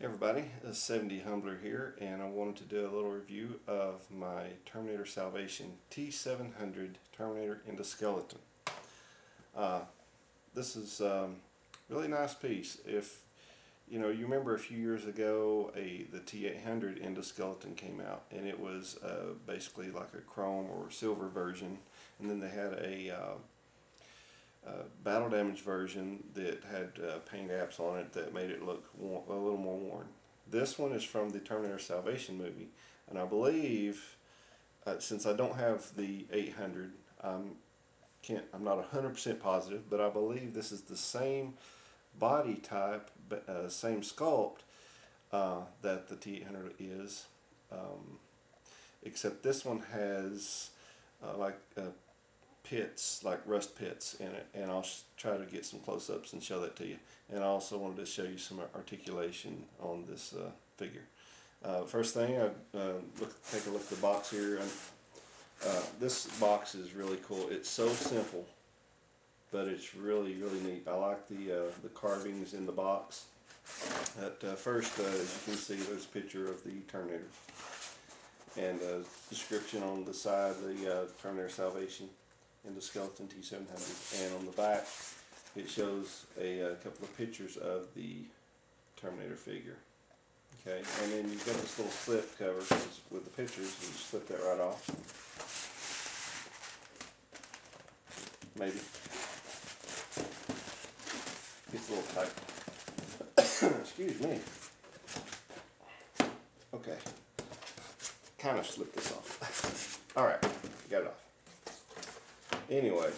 Hey everybody, this is 7D Humbler here, and I wanted to do a little review of my Terminator Salvation T700 Terminator Endoskeleton. This is really nice piece. If you remember a few years ago, the T800 Endoskeleton came out, and it was basically like a chrome or silver version, and then they had a battle damage version that had paint apps on it that made it look a little more worn. This one is from the Terminator Salvation movie, and I believe, since I don't have the 800, I'm not 100% positive, but I believe this is the same body type, same sculpt that the T800 is, except this one has pits, like rust pits in it, and I'll try to get some close-ups and show that to you. And I also wanted to show you some articulation on this figure. First thing, take a look at the box here. This box is really cool. It's so simple, but it's really neat. I like the carvings in the box. At first, as you can see, there's a picture of the Terminator and a description on the side of the Terminator Salvation Endoskeleton T700, and on the back it shows a couple of pictures of the Terminator figure. Okay, and then you've got this little slip cover with the pictures. You just slip that right off. Maybe gets a little tight. Excuse me. Okay, kind of slipped this off. All right, got it off. Anyway,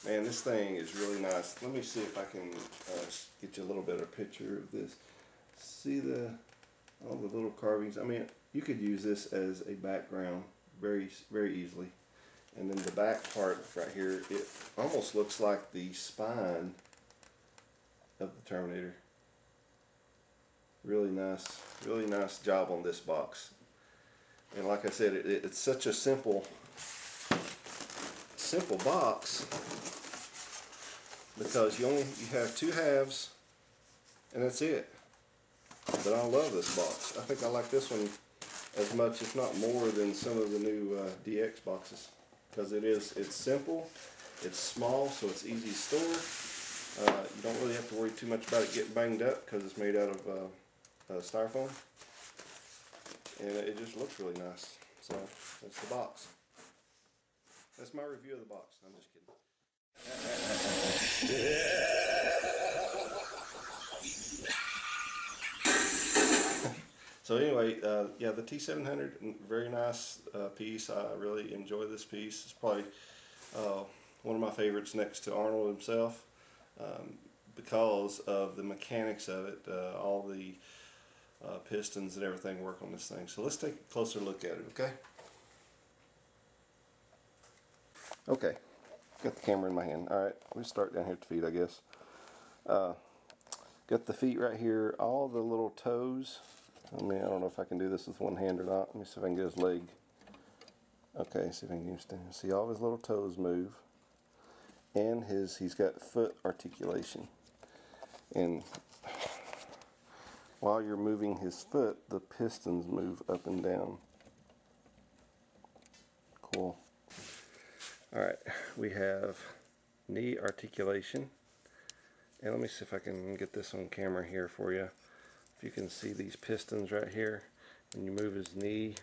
man, this thing is really nice. Let me see if I can get you a little better picture of this. See all the little carvings? I mean, you could use this as a background very easily. And then the back part right here, it almost looks like the spine of the Terminator. Really nice job on this box. And like I said, it's such a simple box, because you have two halves and that's it. But I love this box. I think I like this one as much, if not more, than some of the new DX boxes, because it's simple, it's small, so it's easy to store. You don't really have to worry too much about it getting banged up because it's made out of styrofoam, and it just looks really nice. So that's the box. That's my review of the box. I'm just kidding. So anyway, yeah, the T700, very nice piece. I really enjoy this piece. It's probably one of my favorites next to Arnold himself, because of the mechanics of it. All the pistons and everything work on this thing. So let's take a closer look at it, okay? Okay, got the camera in my hand. Alright, let me start down here at the feet, I guess. Got the feet right here, all the little toes. I mean, I don't know if I can do this with one hand or not. Let me see if I can get his leg. Okay, see if I can get him stand. See, all his little toes move. And he's got foot articulation. And while you're moving his foot, the pistons move up and down. Cool. Alright, we have knee articulation, and let me see if I can get this on camera here for you. If you can see these pistons right here, and you move his knee,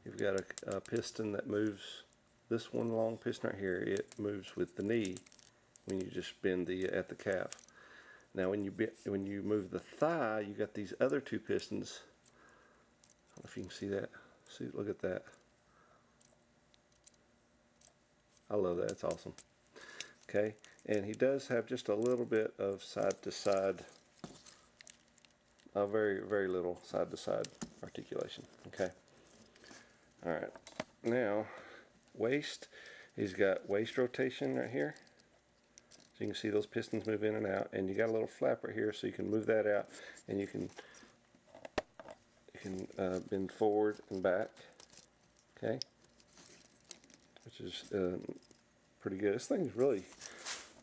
you've got a piston that moves. This one long piston right here, it moves with the knee when you just bend at the calf. Now when you move the thigh, you got these other two pistons. I don't know if you can see that. See, look at that. I love that. It's awesome. Okay, and he does have just a little bit of side to side, a very little side to side articulation. Okay. All right. Now, waist. He's got waist rotation right here. So you can see those pistons move in and out, and you got a little flap right here, so you can move that out, and you can bend forward and back. Okay. Which is pretty good. This thing's really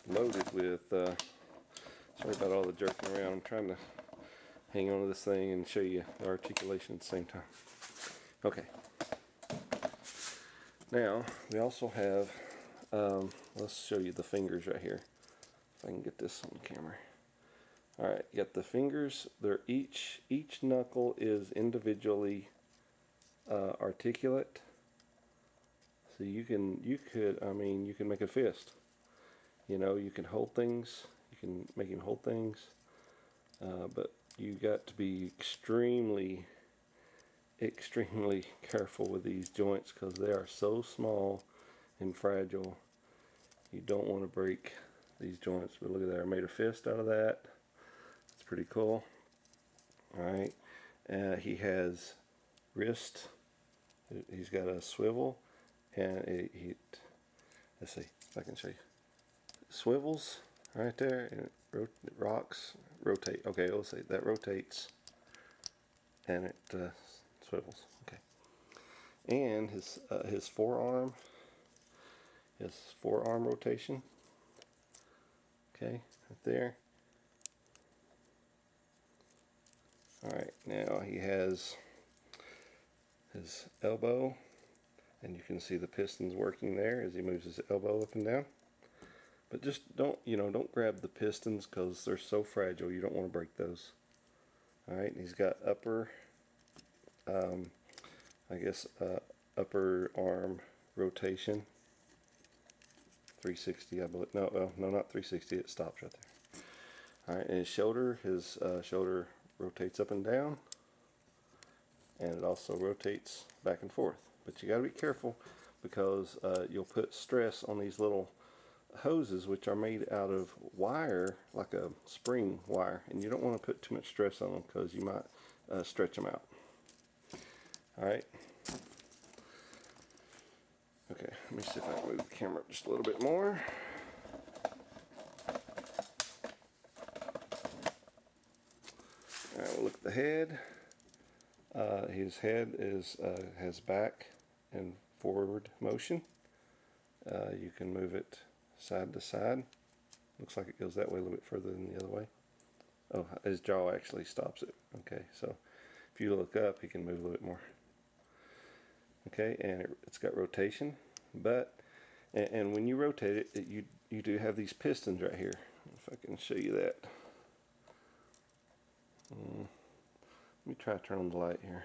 loaded with, sorry about all the jerking around. I'm trying to hang on to this thing and show you the articulation at the same time. Okay. Now we also have, let's show you the fingers right here. If I can get this on camera. Alright, you got the fingers. They're each knuckle is individually articulate. So you can make a fist. You know, you can hold things. You can make him hold things. But you got to be extremely careful with these joints because they are so small and fragile. You don't want to break these joints. But look at that, I made a fist out of that. It's pretty cool. Alright, he has wrist. He's got a swivel, and let's see if I can show you. It swivels right there, and it rocks, rotate. Okay, let's see, that rotates, and it swivels. Okay, and his forearm rotation. Okay, right there. Alright, now he has his elbow, and you can see the pistons working there as he moves his elbow up and down. But just don't grab the pistons because they're so fragile. You don't want to break those. Alright, he's got upper upper arm rotation, 360, I believe. No, not 360. It stops right there. All right, and his shoulder rotates up and down, and it also rotates back and forth. But you got to be careful because you'll put stress on these little hoses, which are made out of wire, like a spring wire, and you don't want to put too much stress on them because you might stretch them out. All right. Okay, let me see if I can move the camera just a little bit more. Alright, we'll look at the head. His head has back and forward motion. You can move it side to side. Looks like it goes that way a little bit further than the other way. Oh, his jaw actually stops it. Okay, so if you look up, he can move a little bit more. Okay, and it's got rotation, and when you rotate it, you do have these pistons right here. If I can show you that. Let me try to turn on the light here.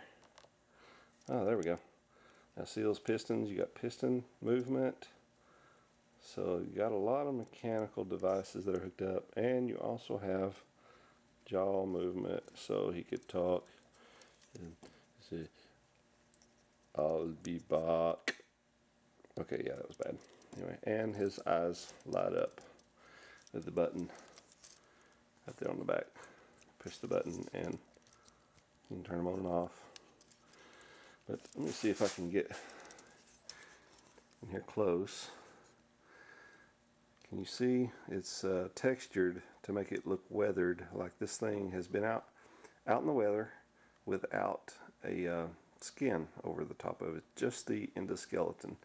Oh, there we go. Now see those pistons? You got piston movement. So you got a lot of mechanical devices that are hooked up, and you also have jaw movement. So he could talk and say, "I'll be back." Okay, yeah, that was bad. Anyway, and his eyes light up with the button right there on the back. Push the button and you can turn them on and off. But let me see if I can get in here close. Can you see it's textured to make it look weathered, like this thing has been out in the weather without a skin over the top of it, just the endoskeleton.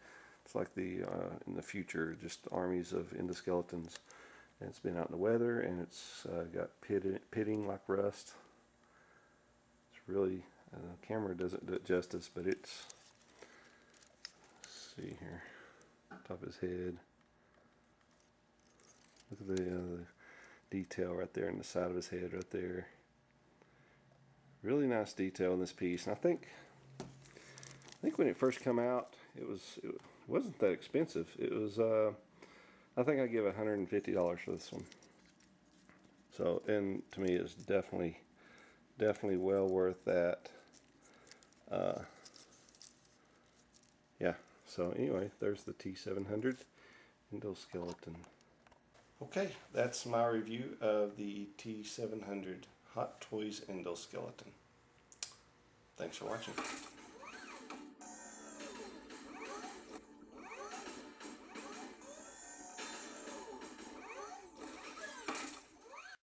It's like in the future, just armies of endoskeletons. And it's been out in the weather, and it's got pitting like rust. It's really, the camera doesn't do it justice, but let's see here, top of his head. Look at the detail right there in the side of his head right there. Really nice detail in this piece, and I think when it first came out, it wasn't that expensive. It was I think I give $150 for this one. So, and to me, it's definitely well worth that. Yeah. So anyway, there's the T700 endoskeleton. Okay, that's my review of the T700 Hot Toys endoskeleton. Thanks for watching.